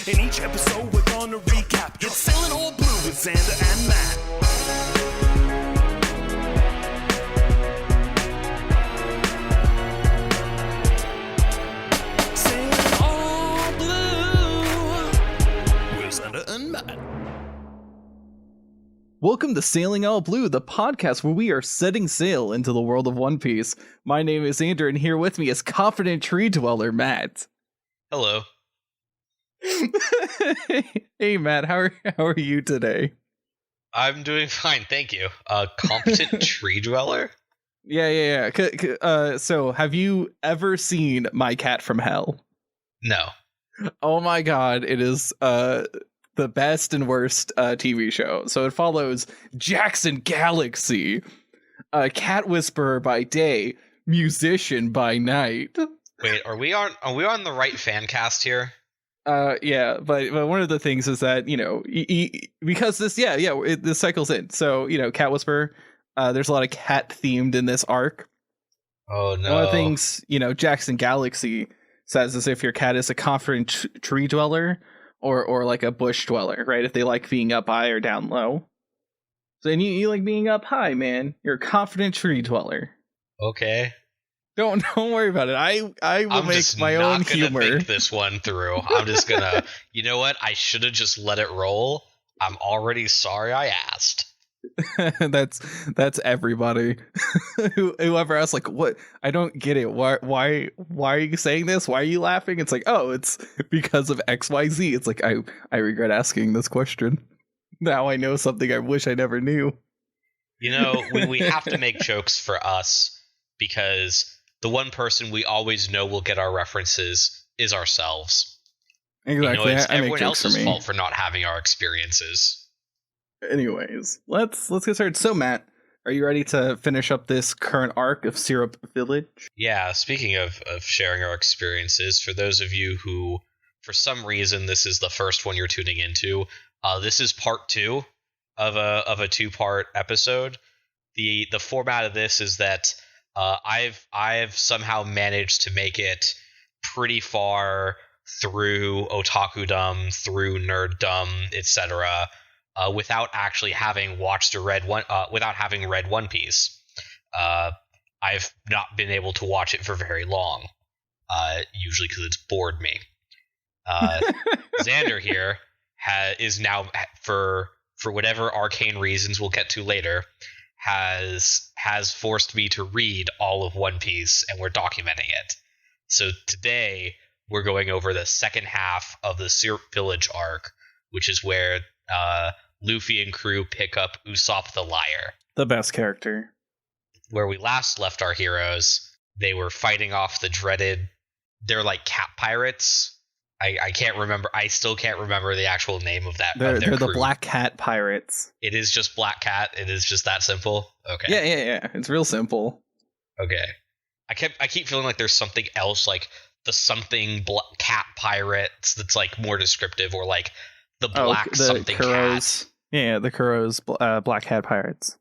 In each episode, we're gonna recap. It's Sailing All Blue with Xander and Matt. Sailing All Blue with Xander and Matt. Welcome to Sailing All Blue, the podcast where we are setting sail into the world of One Piece. My name is Andrew, and here with me is Confident Tree Dweller Matt. Hello. Hey Matt, how are you today? I'm doing fine, thank you. Competent tree dweller? Yeah. So, have you ever seen My Cat from Hell? No. Oh my god, it is the best and worst TV show. So it follows Jackson Galaxy, a cat whisperer by day, musician by night. Wait, are we on the right fan cast here? Yeah, but one of the things is that, you know, because this, this cycles in. So, you know, cat whisperer, there's a lot of cat themed in this arc. Oh no. One of the things, you know, Jackson Galaxy says is if your cat is a confident tree dweller or like a bush dweller, right? If they like being up high or down low. So and you like being up high, man. You're a confident tree dweller. Okay. Don't worry about it. I will make my own humor. Think this one through. I'm just gonna. You know what? I should have just let it roll. I'm already sorry I asked. that's everybody. Whoever asks, like, what? I don't get it. Why are you saying this? Why are you laughing? It's like, oh, it's because of XYZ. It's like I regret asking this question. Now I know something I wish I never knew. You know, we have to make jokes for us because the one person we always know will get our references is ourselves. Exactly. You know, it's I everyone else's for fault for not having our experiences. Anyways, let's get started. So, Matt, are you ready to finish up this current arc of Syrup Village? Yeah, speaking of sharing our experiences, for those of you who, for some reason, this is the first one you're tuning into, this is part 2 of a 2-part episode. The format of this is that I've somehow managed to make it pretty far through otakudom, through nerddom, etc., without actually having watched or read without having read One Piece. I've not been able to watch it for very long, usually because it's bored me. Xander here is now, for whatever arcane reasons we'll get to later, has forced me to read all of One Piece, and we're documenting it. So today we're going over the second half of the Syrup Village arc, which is where Luffy and crew pick up Usopp the Liar. The best character. Where we last left our heroes, they were fighting off the dreaded... They're like cat pirates. I can't remember. I still can't remember the actual name of that. They're the Black Cat Pirates. It is just Black Cat. It is just that simple. Okay. Yeah. It's real simple. Okay. I keep feeling like there's something else, like the something cat pirates that's like more descriptive, or like the black the something Kuro's, cat. Yeah, the Kuro's Black Cat Pirates.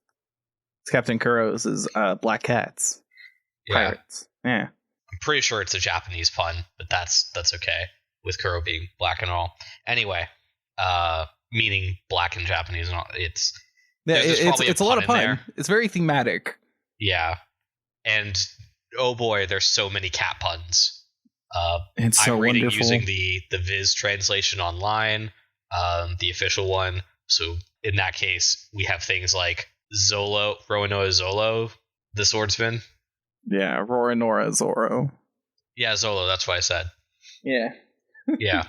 It's Captain Kuro's is Black Cats Pirates. Yeah. I'm pretty sure it's a Japanese pun, but that's okay. With Kuro being black and all. Anyway, meaning black in Japanese and all. It's a lot of pun. It's very thematic. Yeah. And oh boy, there's so many cat puns. It's so I'm reading wonderful. Using the Viz translation online, the official one. So in that case, we have things like Zolo, Roronoa Zolo, the swordsman. Yeah, Roronoa Zoro. Yeah, Zolo, that's what I said. Yeah. Yeah.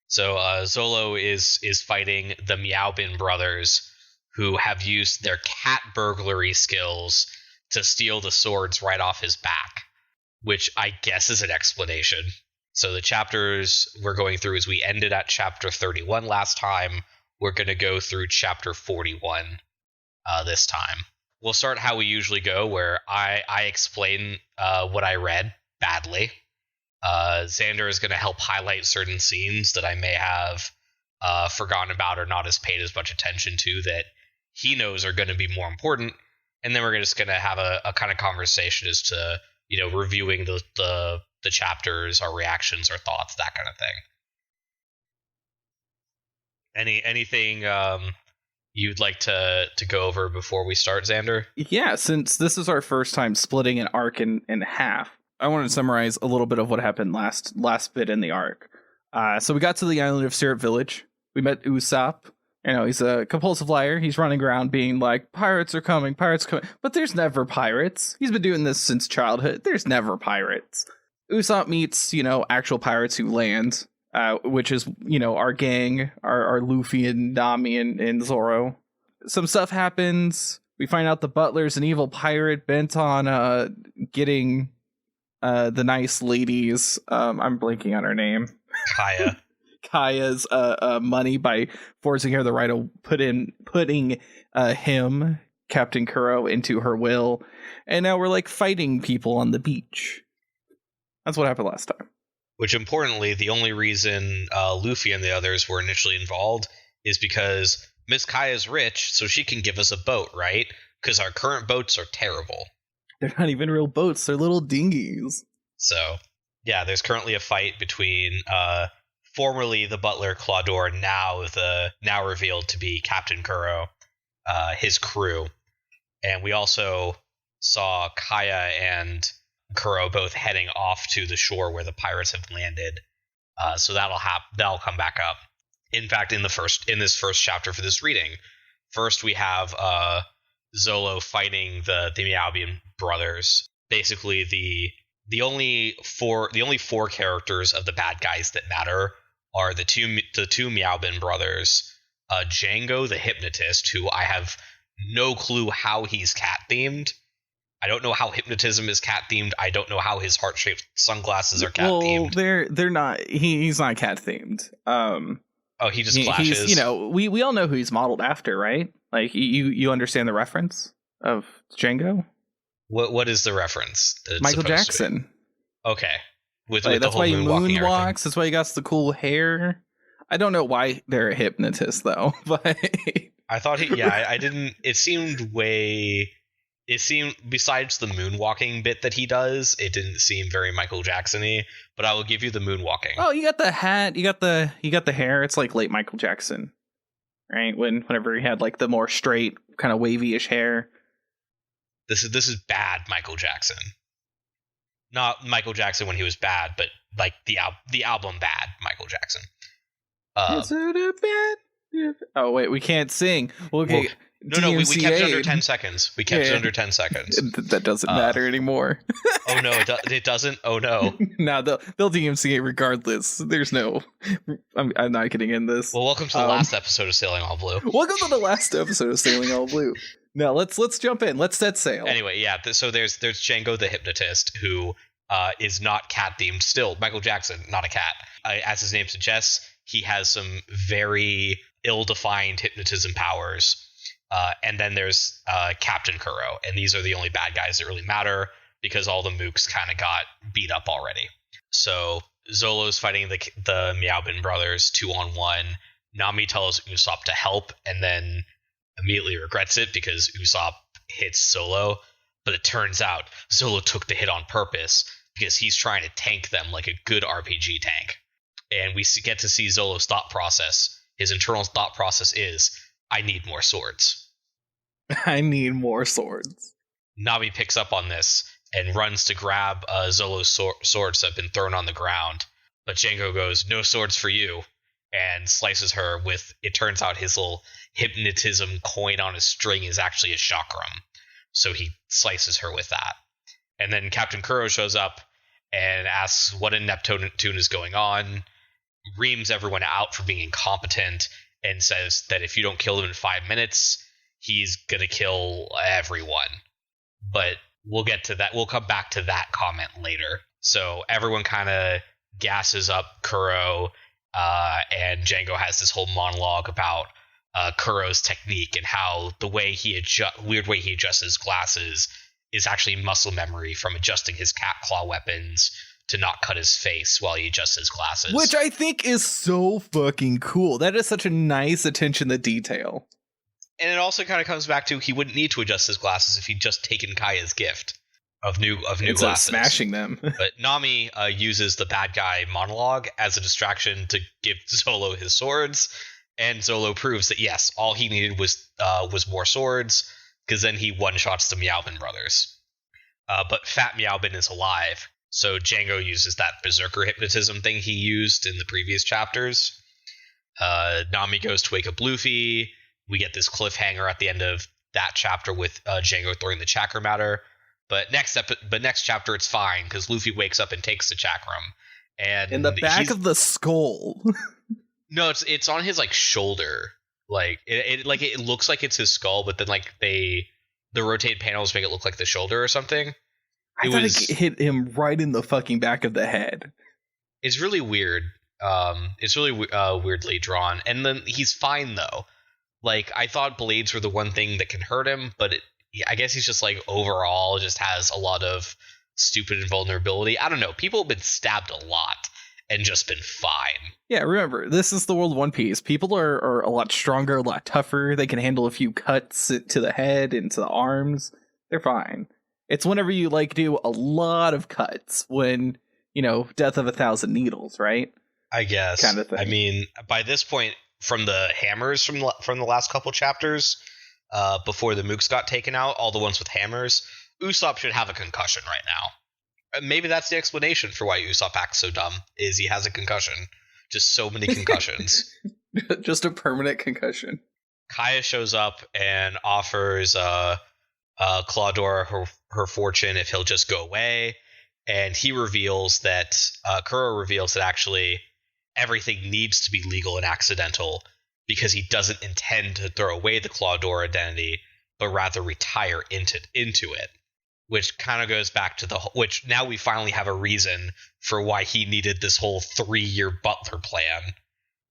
So Zolo is fighting the Meowbin brothers, who have used their cat burglary skills to steal the swords right off his back, which I guess is an explanation. So the chapters we're going through, is we ended at chapter 31 last time. We're going to go through chapter 41 this time. We'll start how we usually go, where I explain what I read badly. Xander is going to help highlight certain scenes that I may have forgotten about or not as paid as much attention to that he knows are going to be more important. And then we're just going to have a kind of conversation as to, you know, reviewing the chapters, our reactions, our thoughts, that kind of thing. Anything you'd like to go over before we start, Xander? Yeah, since this is our first time splitting an arc in half, I want to summarize a little bit of what happened last bit in the arc. So we got to the island of Syrup Village. We met Usopp. You know, he's a compulsive liar. He's running around being like, pirates are coming. But there's never pirates. He's been doing this since childhood. There's never pirates. Usopp meets, actual pirates who land, which is, our gang, our Luffy and Nami and Zoro. Some stuff happens. We find out the butler's an evil pirate bent on getting the nice ladies. I'm blanking on her name. Kaya's money by forcing her the right of putting him, Captain Kuro, into her will. And now we're like fighting people on the beach. That's what happened last time. Which, importantly, the only reason Luffy and the others were initially involved is because Miss Kaya's rich, so she can give us a boat, right? Because our current boats are terrible. They're not even real boats. They're little dinghies. So, yeah, there's currently a fight between formerly the butler Claudor, now revealed to be Captain Kuro, his crew. And we also saw Kaya and Kuro both heading off to the shore where the pirates have landed. So that'll come back up. In fact, in this first chapter for this reading, first we have Zolo fighting the Miaubian brothers. Basically, the only four characters of the bad guys that matter are the two Miaubin brothers, Django the hypnotist, who I have no clue how he's cat themed. I don't know how hypnotism is cat themed. I don't know how his heart shaped sunglasses are cat themed. Well, they're not. He's not cat themed. He just flashes. He's, we all know who he's modeled after, right? Like you understand the reference of Django. What is the reference? Michael Jackson. Okay. With that's the whole why he moonwalks. That's why he got the cool hair. I don't know why they're a hypnotist though, but I thought I didn't. It seemed besides the moonwalking bit that he does, it didn't seem very Michael Jackson-y. But I will give you the moonwalking. Oh, you got the hat. You got the hair. It's like late Michael Jackson, right? Whenever he had like the more straight, kind of wavy-ish hair. This is bad Michael Jackson. Not Michael Jackson when he was bad, but like the album Bad Michael Jackson. Is it a bad? Oh wait, we can't sing. Okay. No, we kept it under 10 seconds. We kept it under 10 seconds. That doesn't matter anymore. Oh no, it doesn't. Oh no. No, they'll DMCA regardless. There's no. I'm not getting in this. Well, welcome to the last episode of Sailing All Blue. Welcome to the last episode of Sailing All Blue. Now let's jump in. Let's set sail. Anyway, yeah. So there's Django the hypnotist who is not cat themed. Still, Michael Jackson, not a cat. As his name suggests, he has some very ill-defined hypnotism powers. And then there's Captain Kuro, and these are the only bad guys that really matter because all the mooks kind of got beat up already. So Zolo's fighting the Miaubin brothers 2-on-1. Nami tells Usopp to help, and then immediately regrets it because Usopp hits Zolo. But it turns out Zolo took the hit on purpose because he's trying to tank them like a good RPG tank. And we get to see Zolo's thought process. His internal thought process is, I need more swords. I need more swords. Nami picks up on this and runs to grab Zolo's swords that have been thrown on the ground. But Django goes, no swords for you, and slices her with, it turns out his little hypnotism coin on his string is actually a chakram. So he slices her with that. And then Captain Kuro shows up and asks what in Neptune is going on, reams everyone out for being incompetent, and says that if you don't kill him in 5 minutes, he's going to kill everyone. But we'll get to that. We'll come back to that comment later. So everyone kind of gasses up Kuro, and Django has this whole monologue about Kuro's technique and how the way weird way he adjusts his glasses is actually muscle memory from adjusting his cat claw weapons to not cut his face while he adjusts his glasses. Which I think is so fucking cool. That is such a nice attention to detail. And it also kind of comes back to he wouldn't need to adjust his glasses if he'd just taken Kaya's gift of new glasses. Smashing them. But Nami uses the bad guy monologue as a distraction to give Zolo his swords, And Zolo proves that yes, all he needed was more swords, because then he one-shots the Meowbin brothers. But Fat Meowbin is alive, so Django uses that berserker hypnotism thing he used in the previous chapters. Nami goes to wake up Luffy. We get this cliffhanger at the end of that chapter with Django throwing the chakra matter. But next chapter it's fine because Luffy wakes up and takes the chakram. And in the back of the skull. No, it's on his like shoulder. Like it looks like it's his skull, but then like the rotated panels make it look like the shoulder or something. I thought it hit him right in the fucking back of the head. It's really weird. It's really weirdly drawn, and then he's fine though. Like I thought blades were the one thing that can hurt him, but I guess he's just like overall just has a lot of stupid invulnerability. I don't know. People have been stabbed a lot and just been fine. Yeah, remember, this is the world of One Piece. People are a lot stronger, a lot tougher. They can handle a few cuts to the head and to the arms. They're fine. It's whenever you like do a lot of cuts when, death of 1,000 needles, right? I guess. Kind of thing. I mean, by this point, from the hammers from the last couple chapters, before the mooks got taken out, all the ones with hammers, Usopp should have a concussion right now. Maybe that's the explanation for why Usopp acts so dumb, is he has a concussion. Just so many concussions. Just a permanent concussion. Kaya shows up and offers Clawdora her fortune if he'll just go away. And he reveals that, Kuro reveals that actually everything needs to be legal and accidental because he doesn't intend to throw away the Clawdora identity, but rather retire into it. Which kind of goes back to which now we finally have a reason for why he needed this whole 3-year butler plan.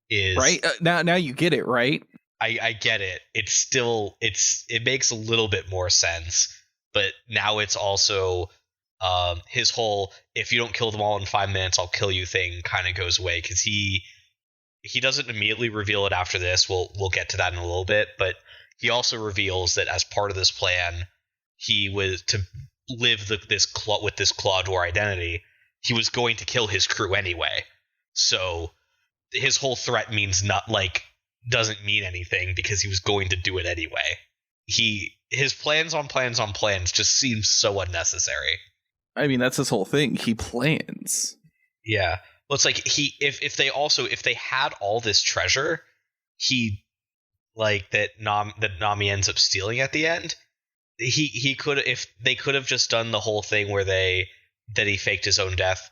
Is right now you get it, right? I get it. It's still it makes a little bit more sense, but now it's also his whole if you don't kill them all in 5 minutes, I'll kill you thing kind of goes away because he doesn't immediately reveal it after this. We'll get to that in a little bit, but he also reveals that as part of this plan, he was to live with this Clawdora identity. He was going to kill his crew anyway, so his whole threat doesn't mean anything because he was going to do it anyway. His plans on plans just seem so unnecessary. I mean, that's his whole thing. He plans. Yeah, well, it's like if they had all this treasure, that Nami ends up stealing at the end. He could have just done the whole thing where he faked his own death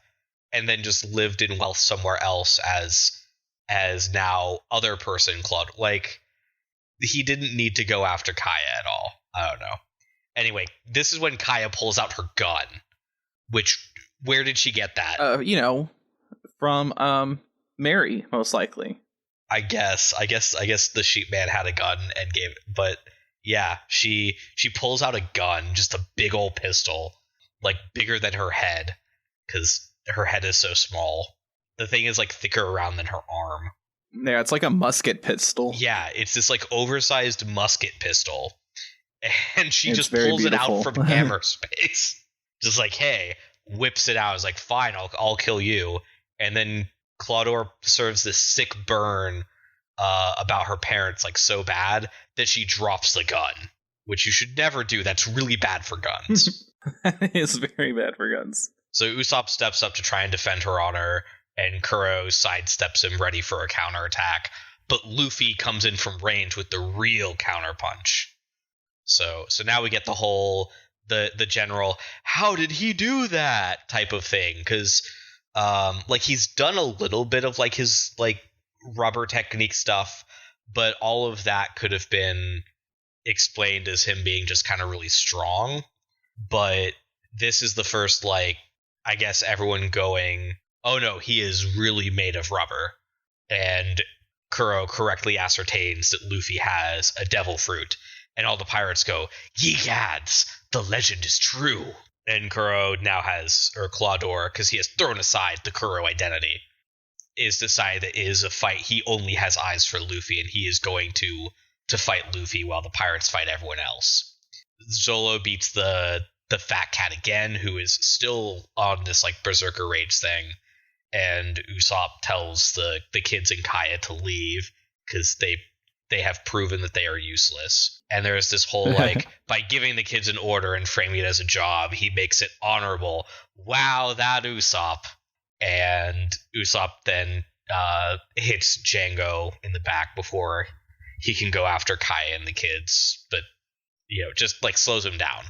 and then just lived in wealth somewhere else as now other person Claude. Like he didn't need to go after Kaya at all. I don't know. Anyway, this is when Kaya pulls out her gun. Where did she get that? From Mary, most likely. I guess the sheep man had a gun and gave it, but yeah, she pulls out a gun, just a big old pistol, like bigger than her head, because her head is so small. The thing is like thicker around than her arm. Yeah, it's like a musket pistol. Yeah, it's this like oversized musket pistol, and she It's just very pulls beautiful. it out from hammer space, just like hey, whips it out. Is like fine, I'll kill you, and then Clawdora serves this sick burn about her parents like so bad that she drops the gun, which you should never do. That's really bad for guns. It's very bad for guns. So Usopp steps up to try and defend her honor, and Kuro sidesteps him ready for a counterattack. But Luffy comes in from range with the real counterpunch. So now we get the whole the general how did he do that type of thing, because he's done a little bit of like his like rubber technique stuff, but all of that could have been explained as him being just kind of really strong. But this is the first, like, I guess everyone going, oh no, he is really made of rubber. And Kuro correctly ascertains that Luffy has a devil fruit. And all the pirates go, ye gads, the legend is true. And Kuro now has, or Clawdora, because he has thrown aside the Kuro identity, is decided that it is a fight. He only has eyes for Luffy, and he is going to fight Luffy while the pirates fight everyone else. Zolo beats the fat cat again, who is still on this like berserker rage thing, and Usopp tells the kids in Kaya to leave because they have proven that they are useless. And there's this whole like, by giving the kids an order and framing it as a job, he makes it honorable. Wow, that Usopp. And Usopp then hits Django in the back before he can go after Kai and the kids, but just like slows him down.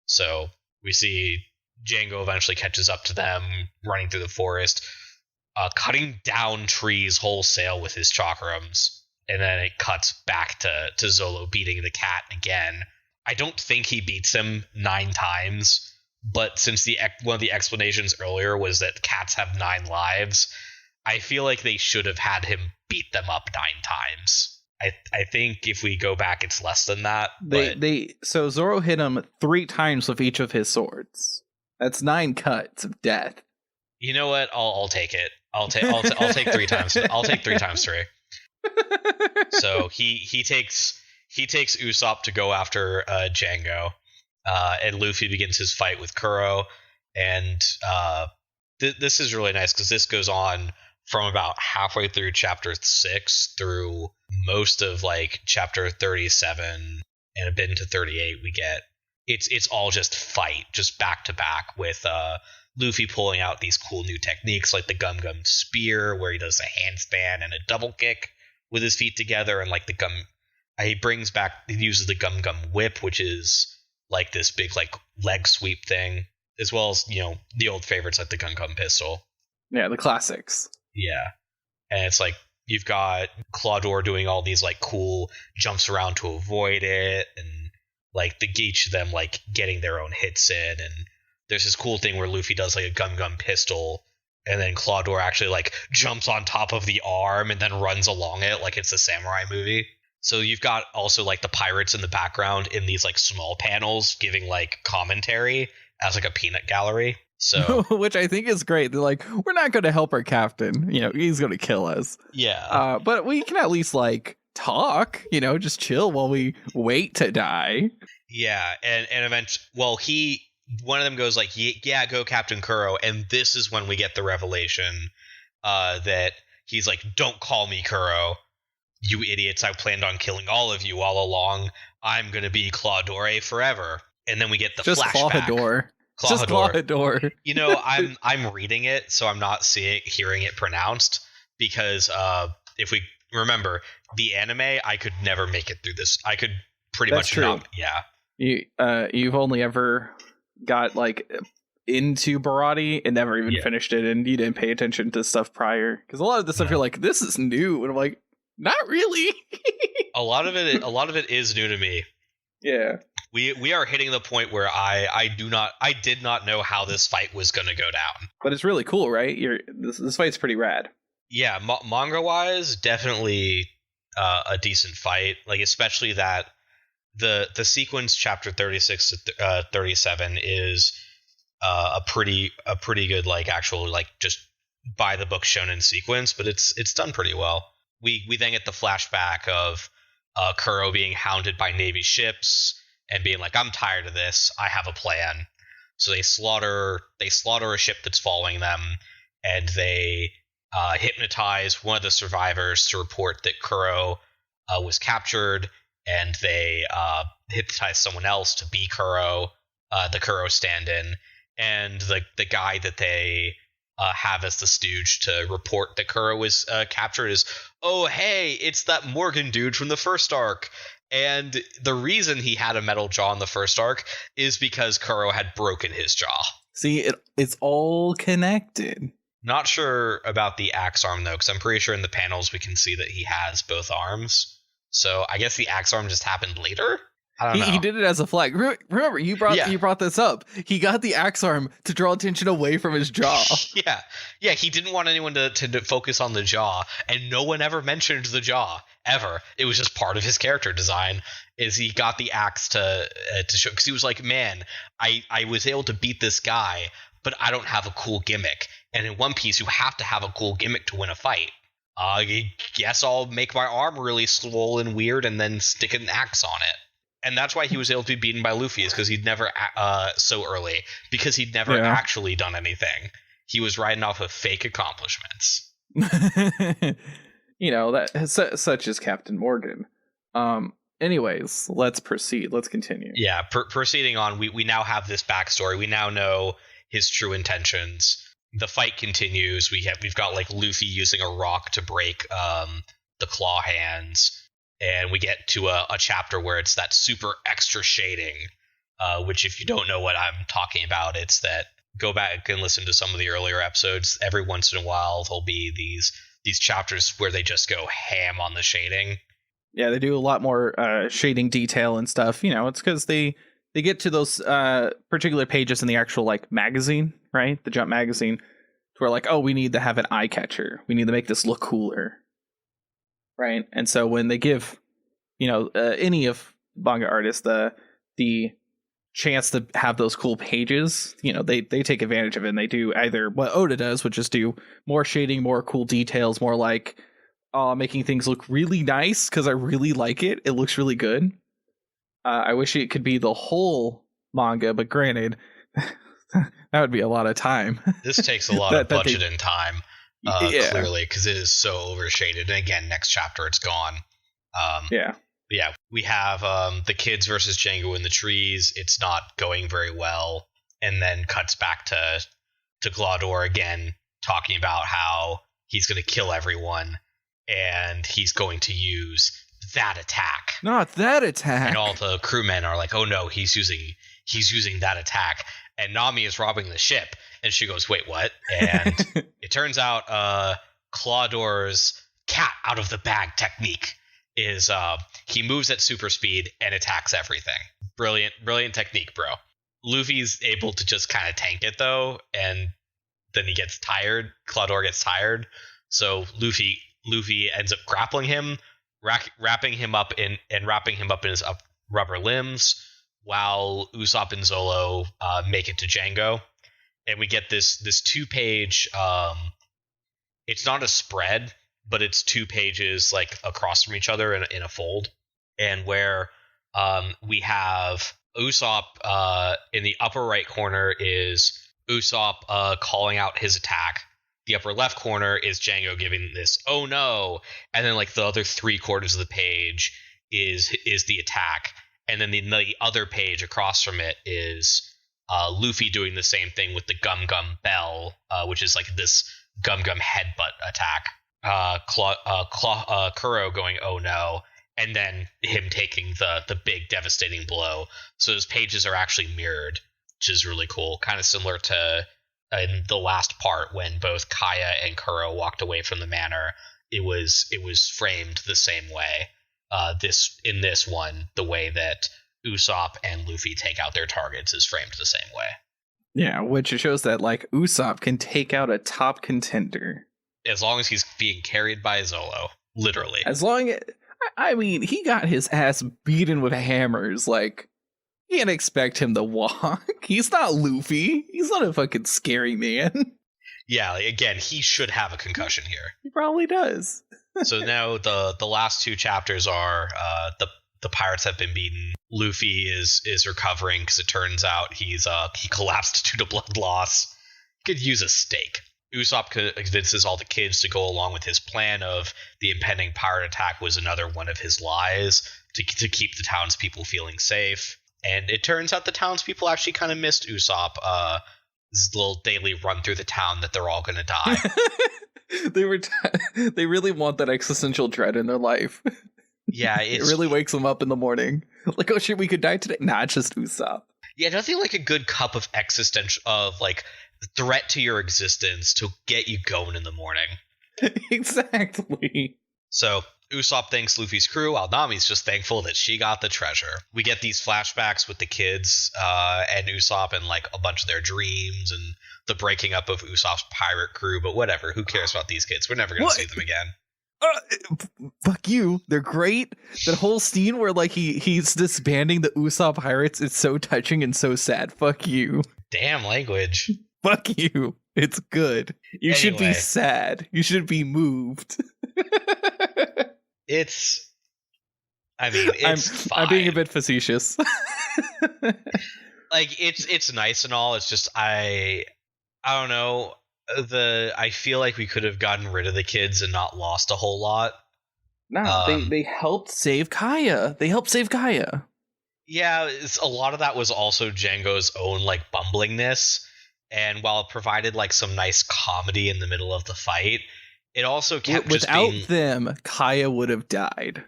So we see Django eventually catches up to them, running through the forest, cutting down trees wholesale with his chakrams, and then it cuts back to Zolo beating the cat again. I don't think he beats him 9 times, but since one of the explanations earlier was that cats have 9 lives, I feel like they should have had him beat them up 9 times. I think if we go back, it's less than that. So Zoro hit him 3 times with each of his swords. That's 9 cuts of death. You know what? I'll take it. I'll take 3 times. I'll take 3 times 3. So he takes Usopp to go after Django, and Luffy begins his fight with Kuro, and this is really nice because this goes on from about halfway through chapter 6 through most of like chapter 37 and a bit into 38. We get it's all just fight, just back to back with Luffy pulling out these cool new techniques like the Gum Gum Spear, where he does a handstand and a double kick with his feet together, and like he uses the Gum Gum Whip, which is like this big like leg sweep thing, as well as the old favorites like the Gum Gum Pistol. Yeah, the classics. Yeah, and it's like you've got Clawdor doing all these like cool jumps around to avoid it, and like each of them like getting their own hits in, and there's this cool thing where Luffy does like a Gum Gum Pistol, and then Clawdor actually like jumps on top of the arm and then runs along it like it's a samurai movie. So you've got also like the pirates in the background in these like small panels giving like commentary as like a peanut gallery. So which I think is great. They're like, we're not going to help our captain. He's going to kill us. Yeah. But we can at least like talk, just chill while we wait to die. Yeah. And eventually, one of them goes like, yeah, go Captain Kuro. And this is when we get the revelation that he's like, don't call me Kuro. You idiots, I planned on killing all of you all along. I'm going to be Clawdor forever. And then we get the flashback. Clawdor. Just Clawdor. I'm reading it, so I'm not hearing it pronounced, because if we remember the anime, I could never make it through this. I could pretty That's much true. not. Yeah. You've only ever got like into Barati and never even finished it, and you didn't pay attention to stuff prior, because a lot of the stuff you're like, this is new, and I'm like, not really. a lot of it is new to me. Yeah. We are hitting the point where I did not know how this fight was going to go down. But it's really cool, right? This fight's pretty rad. Yeah, manga wise, definitely a decent fight. Like especially that the sequence chapter 36 to 37 is a pretty good like actual like just by the book shonen sequence, but it's done pretty well. We then get the flashback of Kuro being hounded by Navy ships and being like, I'm tired of this. I have a plan. So they slaughter a ship that's following them, and they hypnotize one of the survivors to report that Kuro was captured, and they hypnotize someone else to be Kuro, the Kuro stand-in, and the guy that they have as the stooge to report that Kuro was captured is, oh hey, it's that Morgan dude from the first arc. And the reason he had a metal jaw in the first arc is because Kuro had broken his jaw. See, it's all connected. Not sure about the axe arm though, because I'm pretty sure in the panels we can see that he has both arms. So I guess the axe arm just happened later. I don't know. He did it as a flag. Remember, you brought this up. He got the axe arm to draw attention away from his jaw. Yeah. He didn't want anyone to focus on the jaw, and no one ever mentioned the jaw ever. It was just part of his character design. Is he got the axe to show, because he was like, man, I was able to beat this guy, but I don't have a cool gimmick. And in One Piece, you have to have a cool gimmick to win a fight. I guess I'll make my arm really swollen and weird, and then stick an axe on it. And that's why he was able to be beaten by Luffy, is because he'd never actually done anything. He was riding off of fake accomplishments. such as Captain Morgan. Anyways, let's proceed. Let's continue. Yeah, proceeding on, we now have this backstory. We now know his true intentions. The fight continues. We've got like Luffy using a rock to break the claw hands, and we get to a chapter where it's that super extra shading, which if you don't know what I'm talking about, it's that go back and listen to some of the earlier episodes. Every once in a while there'll be these chapters where they just go ham on the shading. Yeah, they do a lot more shading detail and stuff. It's because they get to those particular pages in the actual like magazine, right? The Jump magazine, where like, oh, we need to have an eye catcher. We need to make this look cooler, right? And so when they give, any of manga artists the chance to have those cool pages, they take advantage of it. And they do either what Oda does, which is do more shading, more cool details, more like making things look really nice because I really like it. It looks really good. I wish it could be the whole manga, but granted, that would be a lot of time. This takes a lot of budget and time, clearly, because it is so overshaded. And again, next chapter, it's gone. Yeah, we have the kids versus Django in the trees. It's not going very well. And then cuts back to Glodor again, talking about how he's going to kill everyone. And he's going to use that attack. Not that attack. And all the crewmen are like, "Oh no, he's using that attack." And Nami is robbing the ship, and she goes, "Wait, what?" And it turns out Clawdor's cat out of the bag technique is he moves at super speed and attacks everything. Brilliant technique, bro. Luffy's able to just kind of tank it though, and then he gets tired. Clawdor gets tired, so Luffy ends up grappling him, wrapping him up in his rubber limbs, while Usopp and Zolo make it to Django, and we get this 2-page. It's not a spread, but it's 2 pages like across from each other in a fold, and where we have Usopp in the upper right corner is Usopp calling out his attack. The upper left corner is Django giving this "oh no," and then like the other 3/4 of the page is the attack, and then the other page across from it is Luffy doing the same thing with the Gum Gum Bell, which is like this Gum Gum headbutt attack. Kuro going "oh no," and then him taking the big devastating blow. So those pages are actually mirrored, which is really cool. Kind of similar to in the last part when both Kaya and Kuro walked away from the manor. It was framed the same way. In this one, the way that Usopp and Luffy take out their targets is framed the same way. Yeah, which shows that like Usopp can take out a top contender as long as he's being carried by Zolo, literally. As long as he got his ass beaten with hammers. Like, you can't expect him to walk. He's not Luffy. He's not a fucking scary man. Yeah, again, he should have a concussion here. He probably does. So now the last 2 chapters are the pirates have been beaten. Luffy is recovering because it turns out he collapsed due to blood loss. He could use a steak. Usopp convinces all the kids to go along with his plan of the impending pirate attack was another one of his lies to keep the townspeople feeling safe. And it turns out the townspeople actually kind of missed Usopp. This little daily run through the town that they're all going to die. They really want that existential dread in their life. Yeah, it really wakes them up in the morning. Like, oh shit, we could die today. Nah, it's just Usopp. Yeah, nothing like a good cup of existential like threat to your existence to get you going in the morning. Exactly. So Usopp thanks Luffy's crew, while Nami's just thankful that she got the treasure. We get these flashbacks with the kids and Usopp and like a bunch of their dreams and the breaking up of Usopp's pirate crew, but whatever. Who cares about these kids? We're never going to see them again. Fuck you. They're great. That whole scene where like he's disbanding the Usopp pirates is so touching and so sad. Fuck you. Damn language. Fuck you. It's good. You should be sad. You should be moved. It's fine. I'm being a bit facetious. Like it's nice and all. It's just I don't know. I feel like we could have gotten rid of the kids and not lost a whole lot. No, they helped save Kaya. They helped save Kaya. Yeah, a lot of that was also Django's own like bumblingness, and while it provided like some nice comedy in the middle of the fight, it also kept Without them, Kaya would have died.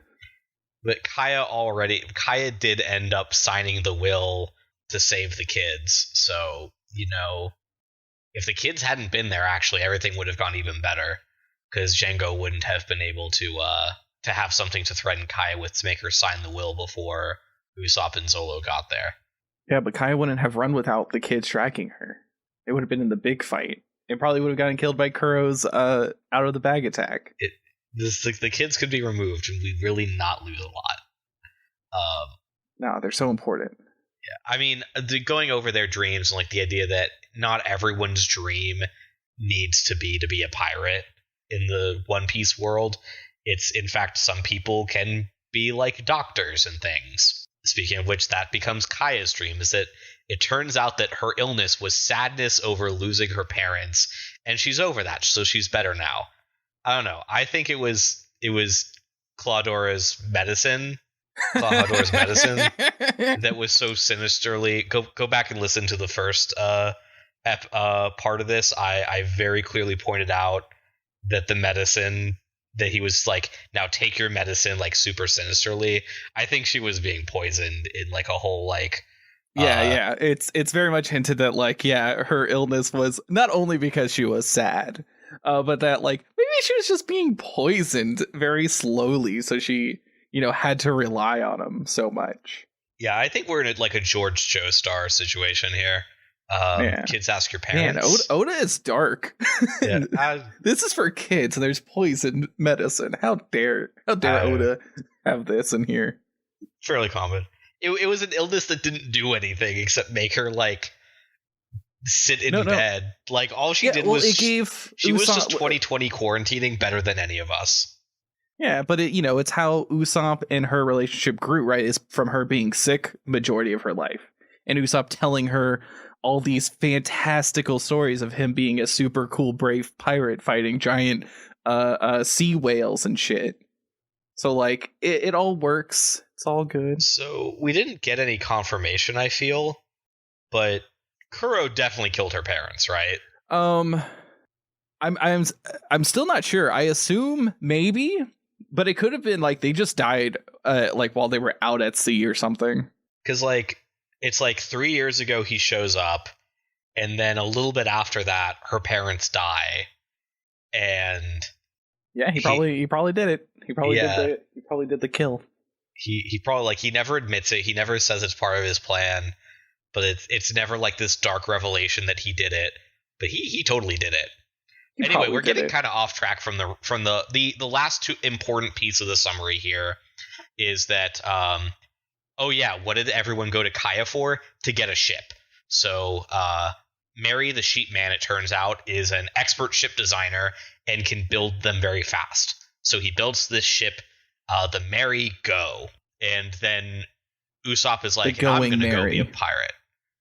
But Kaya did end up signing the will to save the kids. So, if the kids hadn't been there, actually, everything would have gone even better, because Django wouldn't have been able to have something to threaten Kaya with to make her sign the will before Usopp and Zolo got there. Yeah, but Kaya wouldn't have run without the kids tracking her. It would have been in the big fight. It probably would have gotten killed by Kuro's out of the bag attack. The kids could be removed, and we really not lose a lot. No, they're so important. Yeah, I mean, going over their dreams and like the idea that not everyone's dream needs to be a pirate in the One Piece world. It's, in fact, some people can be like doctors and things. Speaking of which, that becomes Kaya's dream, is that it turns out that her illness was sadness over losing her parents, and she's over that, so she's better now. I don't know. I think it was Claudora's medicine that was so sinisterly. Go back and listen to the first part of this. I very clearly pointed out that the medicine that he was like, now take your medicine, like super sinisterly. I think she was being poisoned in like a whole like. Yeah. It's very much hinted that like, yeah, her illness was not only because she was sad, but that like maybe she was just being poisoned very slowly, so she had to rely on him so much. Yeah, I think we're in a George Joestar situation here. Kids ask your parents. Man, Oda is dark. Yeah, this is for kids. And there's poison medicine. How dare Oda have this in here? Fairly common. It was an illness that didn't do anything except make her like sit in bed. Like all she did was she was just 2020 quarantining better than any of us. Yeah, but it's how Usopp and her relationship grew, right? Is from her being sick majority of her life, and Usopp telling her all these fantastical stories of him being a super cool, brave pirate fighting giant sea whales and shit. So like it all works. It's all good. So we didn't get any confirmation, I feel, but Kuro definitely killed her parents, right? I'm still not sure. I assume maybe, but it could have been like they just died like while they were out at sea or something. Because like it's like 3 years ago he shows up, and then a little bit after that her parents die, and yeah, he probably did it. He probably did the kill. He probably like he never admits it. He never says it's part of his plan, but it's never like this dark revelation that he did it. But he totally did it. Anyway, we're getting kind of off track from the last two important piece of the summary here is that what did everyone go to Kaya for? To get a ship. So Mary the sheep man, it turns out, is an expert ship designer and can build them very fast. So he builds this ship, the Mary Go, and then Usopp is like, I'm going to go be a pirate.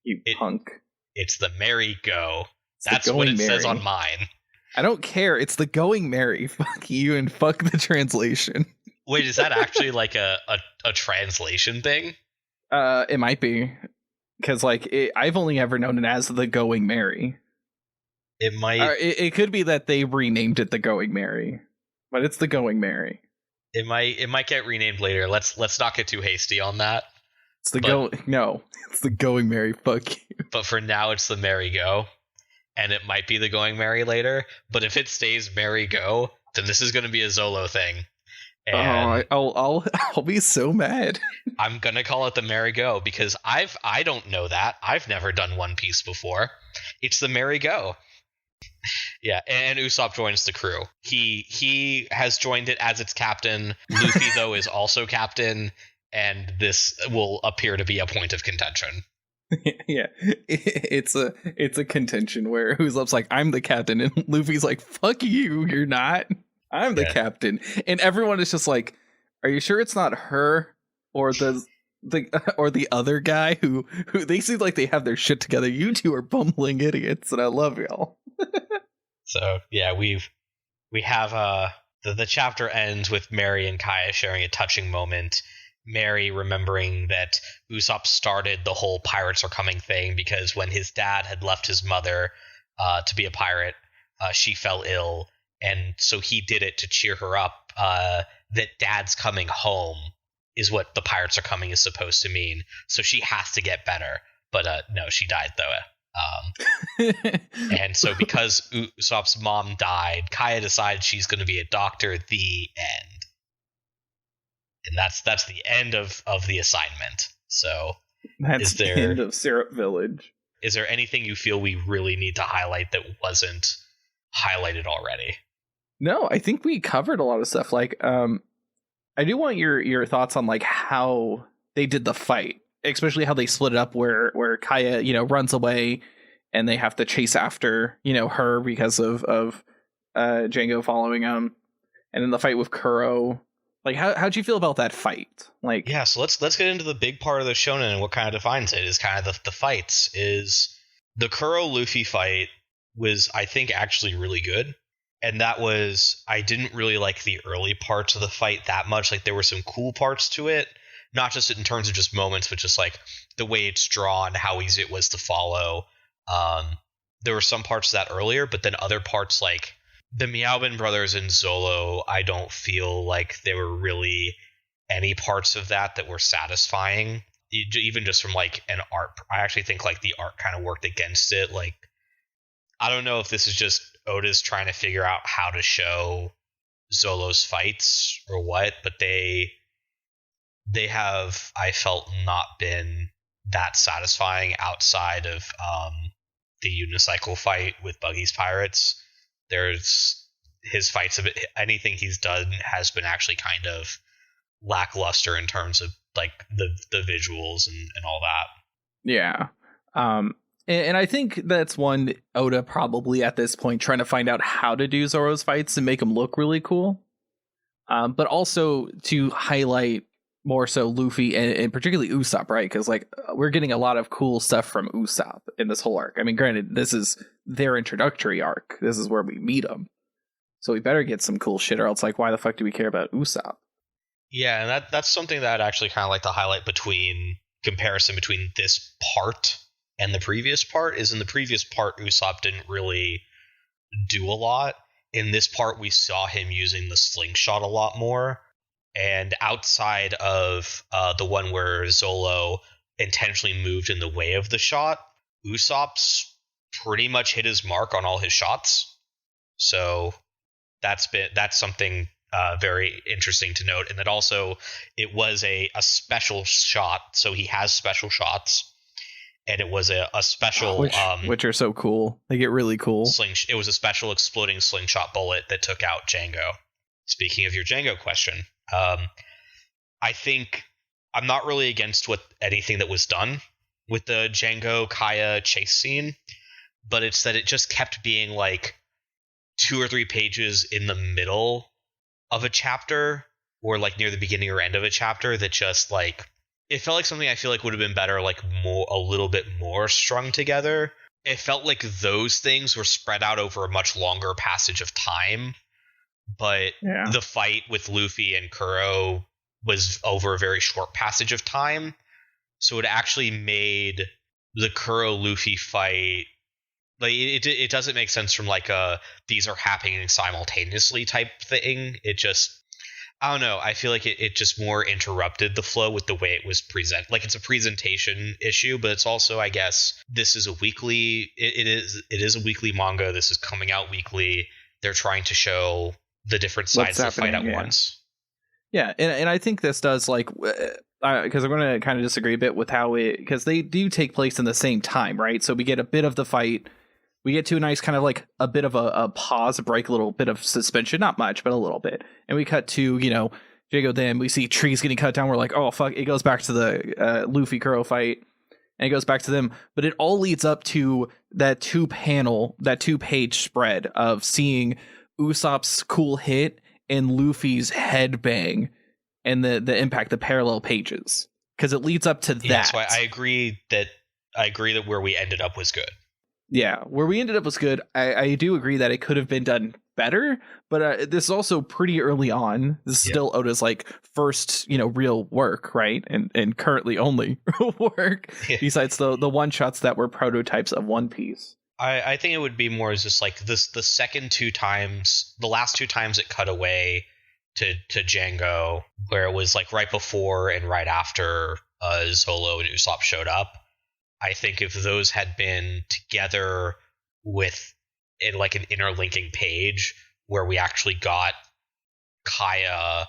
You punk. It's the Mary Go. That's what it says on mine. I don't care. It's the Going Mary. Fuck you and fuck the translation. Wait, is that actually like a translation thing? It might be. Because like I've only ever known it as the Going Mary. It might. It could be that they renamed it the Going Mary, but it's the Going Mary. It might get renamed later. Let's not get too hasty on that. It's the Going Mary. Fuck you. But for now, it's the Mary Go, and it might be the Going Mary later. But if it stays Mary Go, then this is going to be a Zolo thing. And I'll be so mad. I'm gonna call it the Mary Go because I don't know that. I've never done One Piece before. It's the Mary Go. Yeah, and Usopp joins the crew. He has joined it as its captain. Luffy though is also captain, and this will appear to be a point of contention. Yeah, it's a contention where Usopp's like, I'm the captain, and Luffy's like, fuck you, you're not. I'm the captain, and everyone is just like, "Are you sure it's not her or the other guy who they seem like they have their shit together? You two are bumbling idiots, and I love y'all." So yeah, we have the chapter ends with Mary and Kaya sharing a touching moment. Mary remembering that Usopp started the whole pirates are coming thing because when his dad had left his mother to be a pirate, she fell ill, and so he did it to cheer her up. That dad's coming home is what the pirates are coming is supposed to mean. So she has to get better. But no, she died though. And so because Usopp's mom died, Kaya decides she's going to be a doctor. The end. And that's the end of the assignment. So That's the end of Syrup Village. Is there anything you feel we really need to highlight that wasn't highlighted already? No, I think we covered a lot of stuff. Like, I do want your thoughts on like how they did the fight, especially how they split it up where Kaya, runs away and they have to chase after, her because of Django following him. And then the fight with Kuro. Like, how'd you feel about that fight? Like, yeah, so let's get into the big part of the shonen and what kind of defines it is kind of the fights. Is the Kuro Luffy fight was, I think, actually really good. And that was, I didn't really like the early parts of the fight that much. Like, there were some cool parts to it, not just in terms of just moments, but just like the way it's drawn, how easy it was to follow. There were some parts of that earlier, but then other parts like the Miaobin brothers and Zolo, I don't feel like there were really any parts of that were satisfying. Even just from like an art, I actually think like the art kind of worked against it. Like, I don't know if this is just Oda's trying to figure out how to show Zolo's fights or what, but they have, I felt, not been that satisfying outside of the unicycle fight with Buggy's Pirates. There's his fights of it. Anything he's done has been actually kind of lackluster in terms of like the visuals and all that. Yeah. And I think that's one Oda probably at this point trying to find out how to do Zoro's fights and make them look really cool. But also to highlight more so Luffy and particularly Usopp, right? Because like we're getting a lot of cool stuff from Usopp in this whole arc. I mean, granted, this is their introductory arc. This is where we meet them. So we better get some cool shit, or else like why the fuck do we care about Usopp? Yeah, and that's something that I'd actually kind of like to highlight comparison between this part and the previous part. Is in the previous part, Usopp didn't really do a lot. In this part, we saw him using the slingshot a lot more. And outside of the one where Zolo intentionally moved in the way of the shot, Usopp's pretty much hit his mark on all his shots. So that's something very interesting to note. And that also it was a special shot, so he has special shots. And it was a special which are so cool. They get really cool. It was a special exploding slingshot bullet that took out Django. Speaking of your Django question, I think I'm not really against anything that was done with the Django Kaya chase scene, but it's that it just kept being like 2 or 3 pages in the middle of a chapter or like near the beginning or end of a chapter that just like it felt like something I feel like would have been better like a little bit more strung together. It felt like those things were spread out over a much longer passage of time, but the fight with Luffy and Kuro was over a very short passage of time. So it actually made the Kuro Luffy fight like it doesn't make sense from like these are happening simultaneously type thing. It just I don't know. I feel like it just more interrupted the flow with the way it was presented. Like it's a presentation issue, but it's also, I guess, this is a weekly. It is a weekly manga. This is coming out weekly. They're trying to show the different sides of the fight at once. Yeah, and I think this does like because I'm going to kind of disagree a bit with how because they do take place in the same time, right? So we get a bit of the fight. We get to a nice kind of like a bit of a pause, a break, a little bit of suspension, not much, but a little bit. And we cut to, Django, then we see trees getting cut down. We're like, oh, fuck. It goes back to the Luffy Kuro fight and it goes back to them. But it all leads up to that 2-page spread of seeing Usopp's cool hit and Luffy's headbang and the impact, the parallel pages. Because it leads up to that. That's why I agree that where we ended up was good. Yeah, where we ended up was good. I do agree that it could have been done better, but this is also pretty early on. This is still Oda's like first, real work, right? And currently only work besides the one shots that were prototypes of One Piece. I think it would be more as just like this the last two times it cut away to Django, where it was like right before and right after Zolo and Usopp showed up. I think if those had been together with in like an interlinking page where we actually got Kaya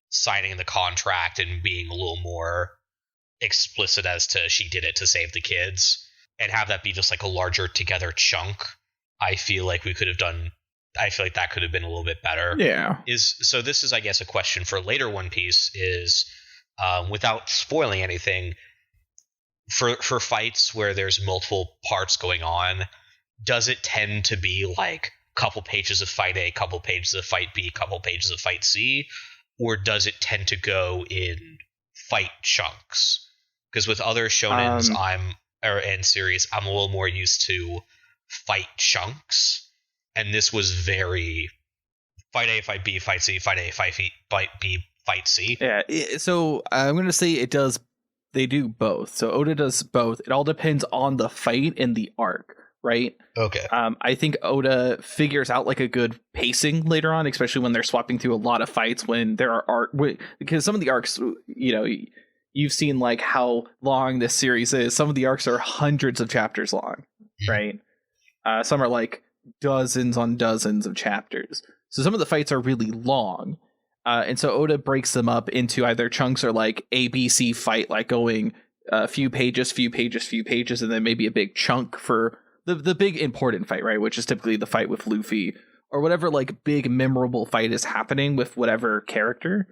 signing the contract and being a little more explicit as to she did it to save the kids, and have that be just like a larger together chunk, I feel like that could have been a little bit better. Yeah. So this is, I guess, a question for later One Piece is, without spoiling anything, for fights where there's multiple parts going on, does it tend to be like a couple pages of fight A, couple pages of fight B, couple pages of fight C, or does it tend to go in fight chunks? Because with other shonens and series, I'm a little more used to fight chunks, and this was very fight A, fight B, fight C, fight A, fight B, fight C. Yeah, so I'm going to say it does. They do both. So Oda does both. It all depends on the fight and the arc, right? Okay. I think Oda figures out like a good pacing later on, especially when they're swapping through a lot of fights when there are because some of the arcs, you've seen like how long this series is. Some of the arcs are hundreds of chapters long, right? Some are like dozens on dozens of chapters. So some of the fights are really long. And so Oda breaks them up into either chunks or like ABC fight, like going a few pages, and then maybe a big chunk for the big important fight, right? Which is typically the fight with Luffy or whatever like big memorable fight is happening with whatever character.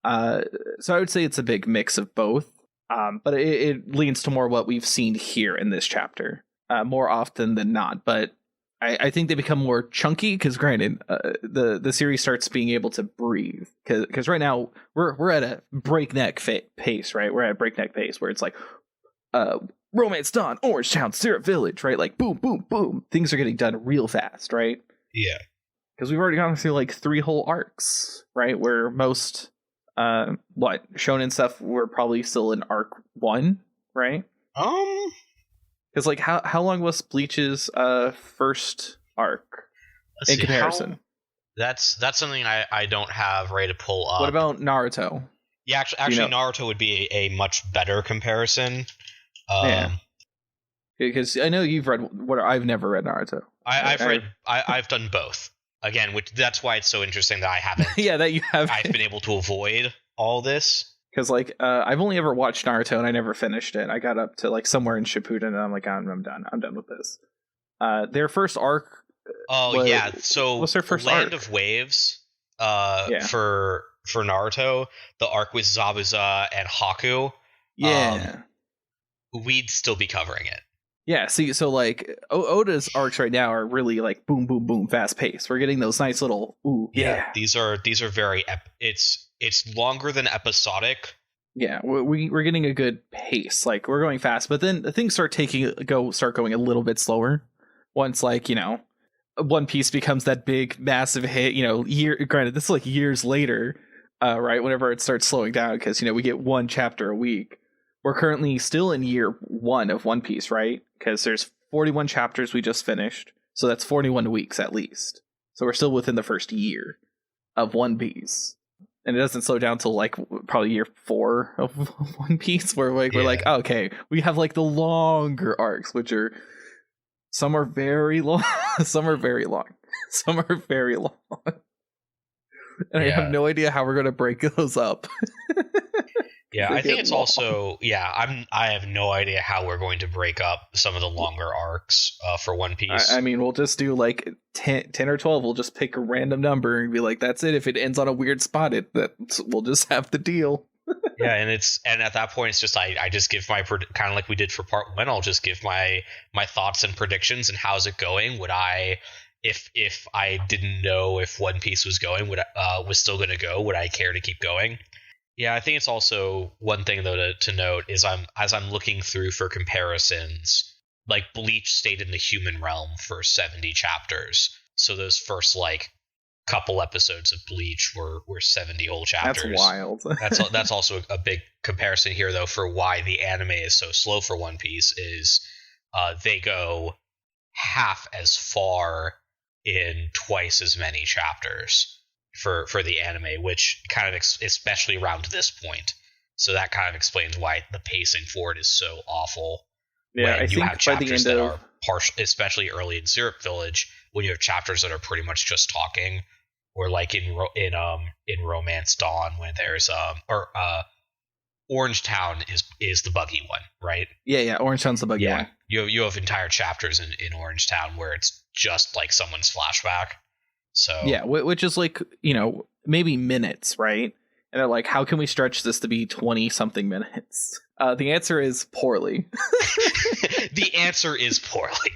So I would say it's a big mix of both. But it leans to more what we've seen here in this chapter more often than not. But I think they become more chunky because, granted, the series starts being able to breathe. Because right now we're at a breakneck pace, right? We're at a breakneck pace where it's like Romance Dawn, Orange Town, Syrup Village, right? Like boom, boom, boom. Things are getting done real fast, right? Yeah. Because we've already gone through like 3 whole arcs, right? Where most shonen stuff we're probably still in arc 1, right? Because like how long was Bleach's first arc in comparison? That's something I don't have ready to pull up. What about Naruto? Yeah, actually, Naruto would be a much better comparison. Yeah, because I know you've read I've never read Naruto. I've done both. Again, that's why it's so interesting that I haven't. Yeah, that you have. I've been able to avoid all this. Because like I've only ever watched Naruto and I never finished it. I got up to like somewhere in Shippuden and I'm like, I'm done. I'm done with this. Their first arc. So what's their first Land arc? of Waves. For Naruto, the arc with Zabuza and Haku. Yeah. We'd still be covering it. Yeah. See, so like Oda's arcs right now are really like boom, boom, boom, fast pace. We're getting those nice little yeah. These are very it's longer than episodic. Yeah, we're getting a good pace. Like we're going fast, but then things start going a little bit slower. Once like One Piece becomes that big massive hit. Granted, this is like years later, right? Whenever it starts slowing down, because we get 1 chapter a week. We're currently still in year 1 of One Piece, right? Because there's 41 chapters we just finished, so that's 41 weeks at least. So we're still within the first year of One Piece. And it doesn't slow down till like probably year 4 of One Piece, where we're like, okay, we have like the longer arcs, which are some are very long, some are very long, some are very long, and I have no idea how we're gonna break those up. Yeah, I think it's also I have no idea how we're going to break up some of the longer arcs for One Piece. I mean, we'll just do like 10 or 12. We'll just pick a random number and be like, that's it. If it ends on a weird spot, we'll just have the deal. Yeah, and at that point, it's just I just give my kind of like we did for part 1. I'll just give my thoughts and predictions and how's it going. Would I, if I didn't know if One Piece was still going to go, would I care to keep going? Yeah, I think it's also one thing though to note is as I'm looking through for comparisons, like Bleach stayed in the human realm for 70 chapters. So those first like couple episodes of Bleach were 70 whole chapters. That's wild. That's also a big comparison here, though, for why the anime is so slow for One Piece is they go half as far in twice as many chapters for the anime, which kind of especially around this point. So that kind of explains why the pacing for it is so awful. Yeah, when I you think have by the chapters end that of are partial, especially early in Syrup Village, when you have chapters that are pretty much just talking, or like in Romance Dawn, when there's Orange Town is the buggy one, right? yeah, Orange Town's the buggy one. You have entire chapters in Orange Town where it's just like someone's flashback. So Yeah, which is like, maybe minutes, right? And they're like, how can we stretch this to be 20 something minutes? The answer is poorly. the answer is poorly.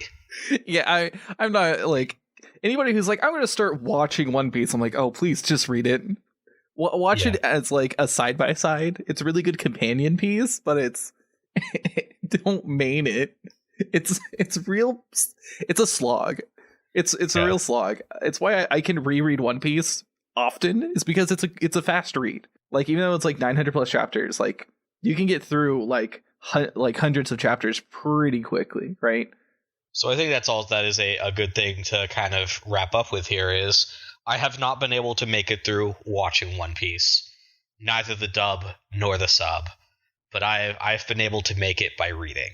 Yeah, I'm not like anybody who's like, I'm going to start watching One Piece. I'm like, oh, please just read it. Watch it as like a side by side. It's a really good companion piece, but it's don't main it. It's real. It's a slog. It's a real slog. It's why I can reread One Piece often, is because it's a fast read. Like, even though it's like 900 plus chapters, like you can get through like hundreds of chapters pretty quickly, right? So I think that is a good thing to kind of wrap up with here is I have not been able to make it through watching One Piece, neither the dub nor the sub, but I've been able to make it by reading.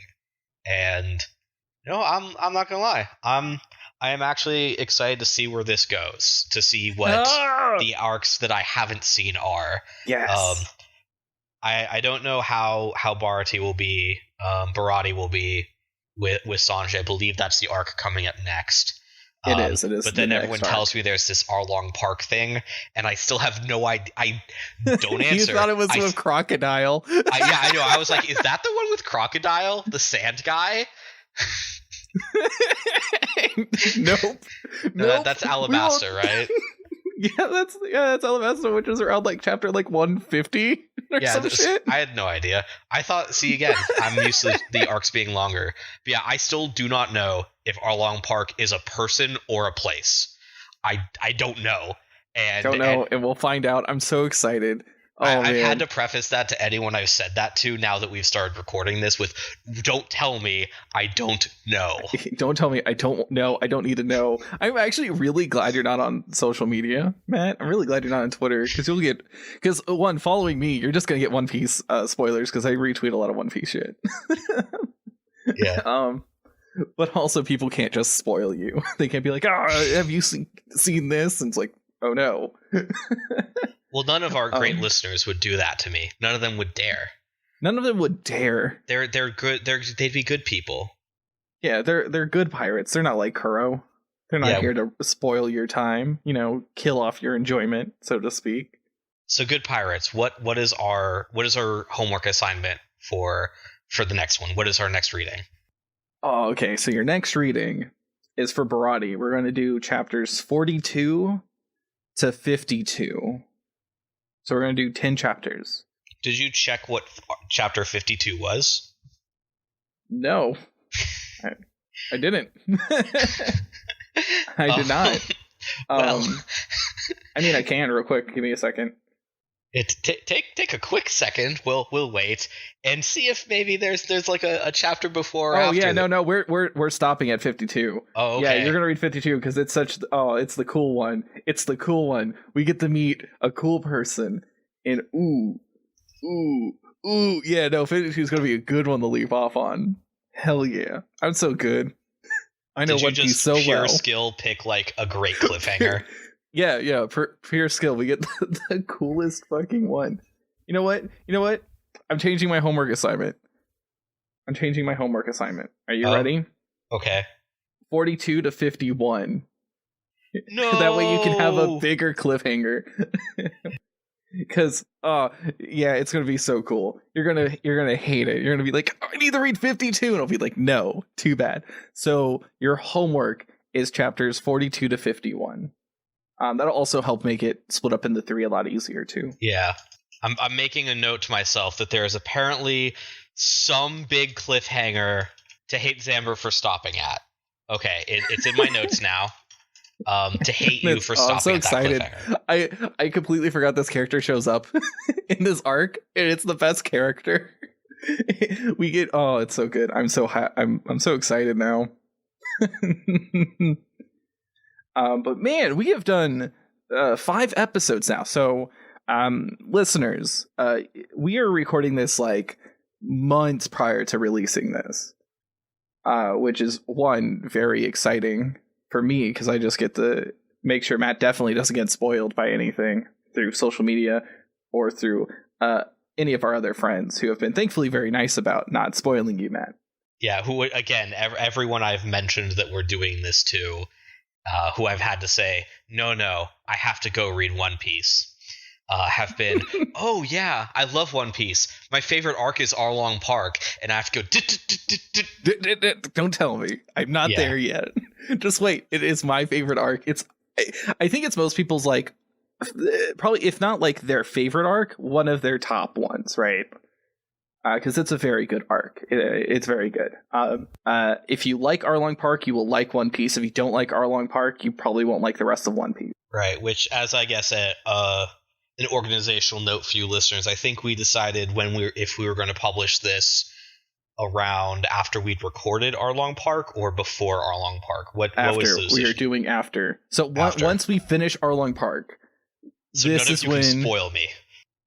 And I'm not gonna lie, I am actually excited to see where this goes, to see what the arcs that I haven't seen are. Yes. I don't know how Barati will be, with Sanji. I believe that's the arc coming up next. It is. But then everyone tells me there's this Arlong Park thing, and I still have no idea. I don't answer. You thought it was with Crocodile. I know. I was like, is that the one with Crocodile, the sand guy? Nope. That's Alabasta, right? Yeah, that's Alabasta, which is around like chapter like 150 or some shit. I had no idea. I thought, see, again, I'm used to the arcs being longer. But yeah, I still do not know if Arlong Park is a person or a place. I don't know. And we'll find out. I'm so excited. I've had to preface that to anyone I've said that to now that we've started recording this with, don't tell me I don't know. Don't tell me I don't know. I don't need to know. I'm actually really glad you're not on social media, Matt. I'm really glad you're not on Twitter, because one, following me, you're just going to get One Piece spoilers, because I retweet a lot of One Piece shit. Yeah. But also people can't just spoil you. They can't be like, have you seen this? And it's like, oh no. Well, none of our great listeners would do that to me. None of them would dare. None of them would dare. They're good. They'd be good people. Yeah, they're good pirates. They're not like Kuro. They're not here to spoil your time. Kill off your enjoyment, so to speak. So, good pirates. What is our homework assignment for the next one? What is our next reading? Oh, okay. So your next reading is for Barati. We're going to do chapters 42 to 52. So we're going to do 10 chapters. Did you check what chapter 52 was? No. I didn't. I did not. Well, I mean, I can real quick. Give me a second. Take a quick second. We'll wait and see if maybe there's like a chapter before. Or oh after yeah, no, we're stopping at 52. Oh okay. Yeah, you're gonna read 52 because it's it's the cool one. It's the cool one. We get to meet a cool person, and ooh, yeah, no, 52 is gonna be a good one to leave off on. Hell yeah, I'm so good. I know One Piece so well. Pure skill pick like a great cliffhanger. Yeah, pure skill. We get the coolest fucking one. You know what? I'm changing my homework assignment. Are you ready? Okay. 42 to 51. No. That way you can have a bigger cliffhanger. Because, it's gonna be so cool. You're gonna hate it. You're gonna be like, I need to read 52, and I'll be like, no, too bad. So your homework is chapters 42 to 51. That'll also help make it split up into 3 a lot easier too. Yeah. I'm making a note to myself that there is apparently some big cliffhanger to hate Zamber for stopping at. Okay, it's in my notes now. To hate you for stopping I'm so at excited. that cliffhanger. I completely forgot this character shows up in this arc, and it's the best character. We get it's so good. I'm so I'm so excited now. But man, we have done 5 episodes now. So listeners, we are recording this like months prior to releasing this, which is one very exciting for me because I just get to make sure Matt definitely doesn't get spoiled by anything through social media or through any of our other friends who have been thankfully very nice about not spoiling you, Matt. Yeah, who again, everyone I've mentioned that we're doing this to, who I've had to say, no, I have to go read One Piece. Have been, oh yeah, I love One Piece. My favorite arc is Arlong Park, and I have to go. Don't tell me. I'm not there yet. Just wait. It is my favorite arc. I think it's most people's like, probably if not like their favorite arc, one of their top ones, right? Because it's a very good arc. It's very good. If you like Arlong Park, you will like One Piece. If you don't like Arlong Park, you probably won't like the rest of One Piece. Right, which, as I guess an organizational note for you listeners, I think we decided if we were going to publish this around after we'd recorded Arlong Park or before Arlong Park. What was the decision? We are doing after. So once we finish Arlong Park, so this none is of you when can spoil me.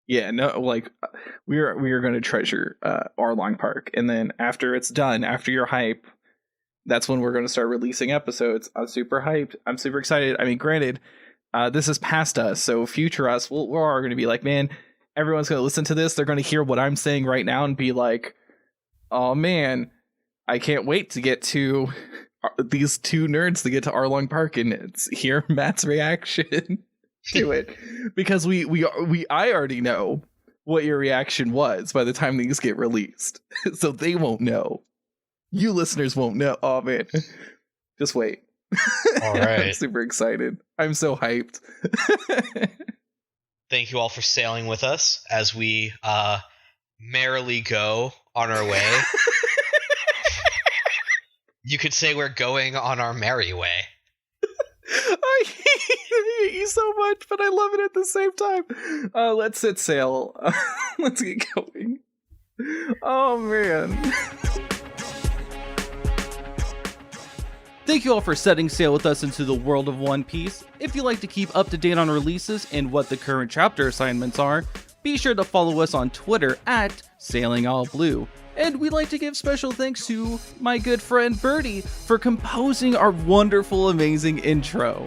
Yeah, no, like we are going to treasure Arlong Park, and then after it's done, after your hype, that's when we're going to start releasing episodes. I'm super hyped. I'm super excited. I mean, granted, this is past us, so future us, we're going to be like, man, everyone's going to listen to this. They're going to hear what I'm saying right now and be like, oh man, I can't wait to get to these 2 nerds to get to Arlong Park and hear Matt's reaction to it, because I already know what your reaction was by the time these get released, so they won't know. You listeners won't know. Oh man, just wait. All right. I'm super excited. I'm so hyped. Thank you all for sailing with us as we merrily go on our way. You could say we're going on our merry way. I hate you so much, but I love it at the same time. Let's set sail. Let's get going. Oh man. Thank you all for setting sail with us into the world of One Piece. If you'd like to keep up to date on releases and what the current chapter assignments are, be sure to follow us on Twitter at SailingAllBlue. And we'd like to give special thanks to my good friend Birdie for composing our wonderful, amazing intro.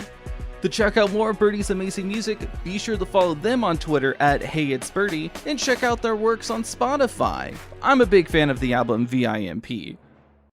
To check out more of Birdie's amazing music, be sure to follow them on Twitter at HeyIt'sBirdie and check out their works on Spotify. I'm a big fan of the album VIMP.